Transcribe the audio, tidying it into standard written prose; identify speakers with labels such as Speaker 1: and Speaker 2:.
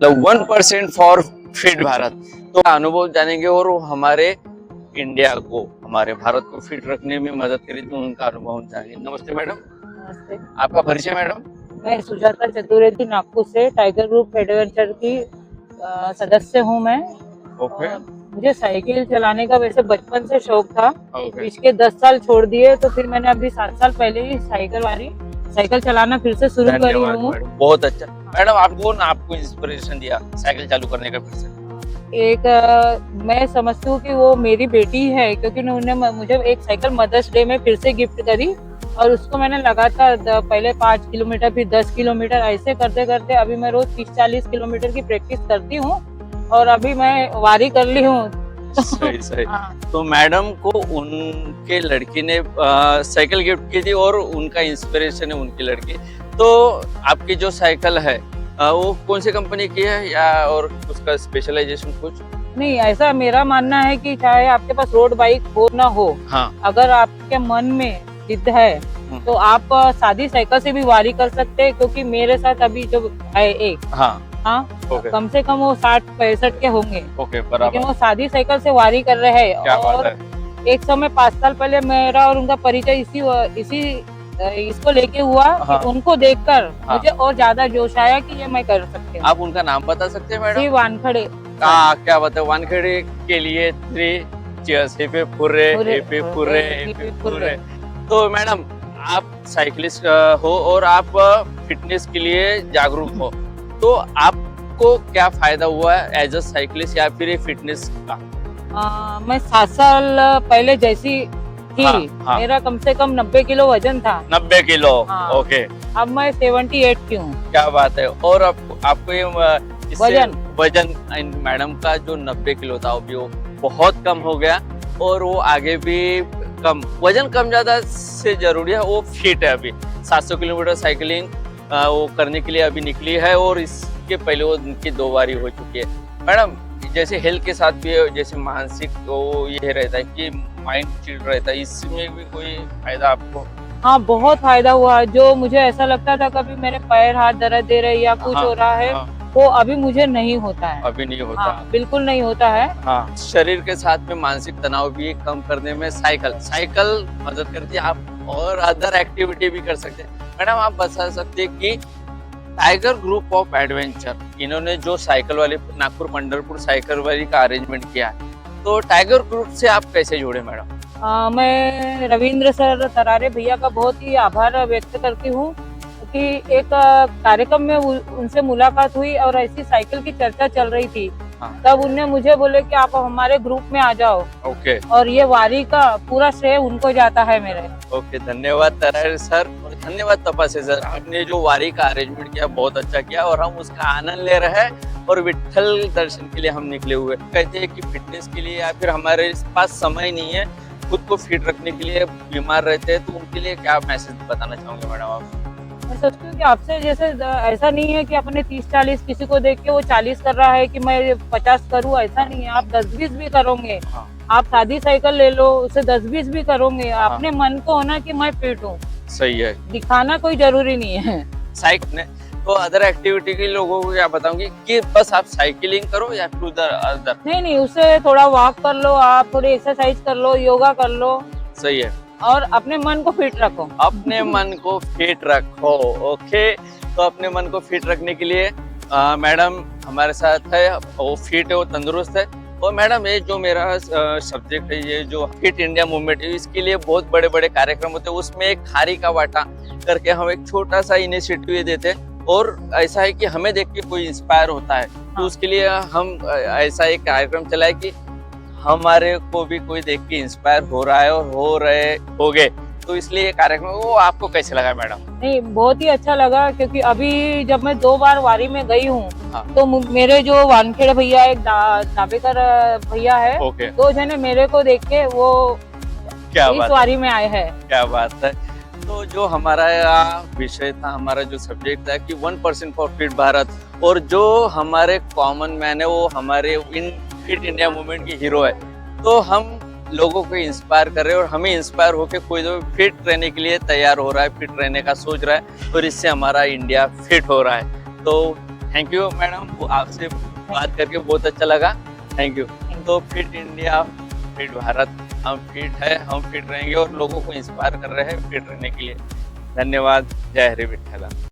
Speaker 1: मतलब 1% for fit Bharat. तो अनुभव जानेंगे और वो हमारे इंडिया को, हमारे भारत को फिट रखने में मदद करी, तो उनका अनुभव जानेंगे। नमस्ते मैडम।
Speaker 2: नमस्ते।
Speaker 1: आपका परिचय मैडम?
Speaker 2: मैं सुजाता चतुर्वेदी नागपुर से टाइगर ग्रुप एडवेंचर की सदस्य हूँ मैं।
Speaker 1: ओके
Speaker 2: और मुझे साइकिल चलाने का वैसे बचपन से शौक था।
Speaker 1: ओके।
Speaker 2: पिछले 10 साल छोड़ दिए, तो फिर मैंने अभी 7 साल पहले ही साइकिल चलाना फिर से शुरू करी
Speaker 1: धन्यवाद
Speaker 2: हूँ।
Speaker 1: मैडम, बहुत अच्छा। मैडम आपको इंस्पिरेशन दिया साइकिल चालू करने का फिर से?
Speaker 2: मैं समझती हूँ कि वो मेरी बेटी है, क्योंकि उन्होंने मुझे एक साइकिल मदर्स डे में फिर से गिफ्ट करी, और उसको मैंने लगातार पहले 5 किलोमीटर फिर 10 किलोमीटर ऐसे करते करते अभी मैं रोज 30-40 किलोमीटर की प्रैक्टिस करती हूँ, और अभी मैं वारी कर ली हूँ।
Speaker 1: सही सही।
Speaker 2: हाँ।
Speaker 1: तो मैडम को उनके लड़की ने साइकिल गिफ्ट की थी और उनका इंस्पिरेशन है उनकी लड़की। तो आपकी जो साइकिल है वो कौन सी कंपनी की है, या और उसका स्पेशलाइजेशन कुछ?
Speaker 2: नहीं, ऐसा मेरा मानना है कि चाहे आपके पास रोड बाइक हो ना हो,
Speaker 1: हाँ।
Speaker 2: अगर आपके मन में जिद है तो आप सादी साइकिल से भी वारी कर सकते हैं, क्योंकि मेरे साथ अभी जो है एक हाँ
Speaker 1: ओके
Speaker 2: कम से कम वो 60-65 के होंगे,
Speaker 1: ओके
Speaker 2: लेकिन
Speaker 1: बराबर।
Speaker 2: वो सादी साइकिल से वारी कर रहे हैं।
Speaker 1: क्या बात
Speaker 2: और
Speaker 1: है।
Speaker 2: एक समय 5 साल पहले मेरा और उनका परिचय इसको लेके हुआ
Speaker 1: हाँ।
Speaker 2: कि उनको देखकर
Speaker 1: हाँ।
Speaker 2: मुझे और ज्यादा जोश आया कि ये मैं कर सकती हूँ।
Speaker 1: आप उनका नाम बता सकते हैं मैडम?
Speaker 2: श्री वानखड़े।
Speaker 1: क्या बताए वानखेड़े के लिए 3 चीयर्स, हिपे फुर्रे हिपे फुर्रे हिपे फुर्रे। तो मैडम आप साइकिलिस्ट हो और आप फिटनेस के लिए जागरूक हो, तो आपको क्या फायदा हुआ है एज अ साइकिलिस्ट या फिर फिटनेस का?
Speaker 2: मैं 7 साल पहले जैसी थी,
Speaker 1: हाँ।
Speaker 2: मेरा कम से कम 90 किलो वजन था।
Speaker 1: 90 किलो।
Speaker 2: हाँ।
Speaker 1: ओके,
Speaker 2: अब मैं 78 की हूँ।
Speaker 1: क्या बात है। और आपको ये इससे वजन मैडम का जो 90 किलो था अभी वो बहुत कम हो गया, और वो आगे भी कम, वजन कम ज्यादा से जरूरी है, वो फिट है। अभी 700 किलोमीटर साइकिलिंग वो करने के लिए अभी निकली है, और इसके पहले वो उनकी 2 बारी हो चुकी है। मैडम जैसे हेल्थ के साथ भी जैसे मानसिक वो ये रहता है कि माइंड चिल रहता है, इसमें भी कोई फायदा आपको?
Speaker 2: हाँ, बहुत फायदा हुआ। जो मुझे ऐसा लगता था कभी मेरे पैर हाथ दर्द दे रहे या कुछ हो रहा है, वो अभी मुझे नहीं होता है।
Speaker 1: अभी नहीं होता।
Speaker 2: हाँ, बिल्कुल नहीं होता है।
Speaker 1: हाँ, शरीर के साथ में मानसिक तनाव भी कम करने में साइकिल मदद करती है। आप और अदर एक्टिविटी भी कर सकते हैं। मैडम आप बता सकते हैं कि टाइगर ग्रुप ऑफ एडवेंचर, इन्होंने जो साइकिल वाले नागपुर पंढरपुर साइकिल वाली का अरेंजमेंट किया है, तो टाइगर ग्रुप से आप कैसे जुड़े मैडम?
Speaker 2: मैं रविंद्र सर तरारे भैया का बहुत ही आभार व्यक्त करती हूँ कि एक कार्यक्रम में उनसे मुलाकात हुई और ऐसी साइकिल की चर्चा चल रही थी।
Speaker 1: हाँ।
Speaker 2: तब उन्होंने मुझे बोले कि आप हमारे ग्रुप में आ जाओ।
Speaker 1: ओके
Speaker 2: और ये वारी का पूरा श्रेय उनको जाता है मेरे।
Speaker 1: ओके, धन्यवाद तरारे सर और धन्यवाद तपासे सर। आपने जो वारी का अरेंजमेंट किया बहुत अच्छा किया, और हम उसका आनंद ले रहे हैं, और विट्ठल दर्शन के लिए हम निकले हुए। कहते हैं कि फिटनेस के लिए या फिर हमारे पास समय नहीं है खुद को फिट रखने के लिए, बीमार रहते हैं, तो उनके लिए क्या मैसेज बताना चाहोगे मैडम आप?
Speaker 2: मैं सोचती हूँ कि आपसे जैसे ऐसा नहीं है कि अपने 30-40 किसी को देख के वो 40 कर रहा है कि मैं 50 करूँ, ऐसा नहीं है। आप 10-20 भी करोगे।
Speaker 1: हाँ।
Speaker 2: आप सादी साइकिल ले लो, उसे 10-20 भी करोगे। अपने मन को होना कि मैं फिट हूँ,
Speaker 1: सही है।
Speaker 2: दिखाना कोई जरूरी नहीं है।
Speaker 1: साइकिल ने तो अदर एक्टिविटी के लोगों को क्या बताऊंगी कि बस आप साइकिलिंग करो या फिर उधर अदर? नहीं,
Speaker 2: उससे थोड़ा वॉक कर लो, आप थोड़ी एक्सरसाइज कर लो, योगा कर लो।
Speaker 1: सही है।
Speaker 2: और अपने मन को फिट रखो।
Speaker 1: अपने मन को फिट रखो। ओके, तो अपने मन को फिट रखने के लिए मैडम हमारे साथ है, वो फिट है, वो तंदुरुस्त है। और मैडम ये जो मेरा सब्जेक्ट है, ये जो फिट इंडिया मूवमेंट है, इसके लिए बहुत बड़े बड़े कार्यक्रम होते हैं। उसमें एक खारी का वाटा करके हम एक छोटा सा इनिशिएटिव ये देते हैं, और ऐसा है कि हमें देख के कोई इंस्पायर होता है, तो उसके लिए हम ऐसा एक कार्यक्रम चलाए कि हमारे को भी कोई देख के इंस्पायर हो रहा है और हो गए। तो इसलिए ये कार्यक्रम, वो आपको कैसे लगा मैडम?
Speaker 2: नहीं, बहुत ही अच्छा लगा, क्योंकि अभी जब मैं 2 बार वारी में गई हूँ,
Speaker 1: हाँ।
Speaker 2: तो मेरे जो वानखेड़े भैया, एक दावेकर भैया है,
Speaker 1: ओके।
Speaker 2: 2 जने मेरे को देख के वो इस वारी में आए हैं।
Speaker 1: क्या बात है। तो जो हमारा विषय था, हमारा जो सब्जेक्ट था कि 1% फॉर फिट भारत, और जो हमारे कॉमन मैन है वो हमारे फिट इंडिया मूवमेंट की हीरो है। तो हम लोगों को इंस्पायर कर रहे हैं, और हमें इंस्पायर होकर कोई तो फिट रहने के लिए तैयार हो रहा है, फिट रहने का सोच रहा है, और इससे हमारा इंडिया फिट हो रहा है। तो थैंक यू मैडम, वो आपसे बात करके बहुत अच्छा लगा। Thank you. तो फिट इंडिया, फिट भारत, हम फिट है, हम फिट रहेंगे और लोगों को इंस्पायर कर रहे हैं फिट रहने के लिए। धन्यवाद। जय हरि विठ्ठला।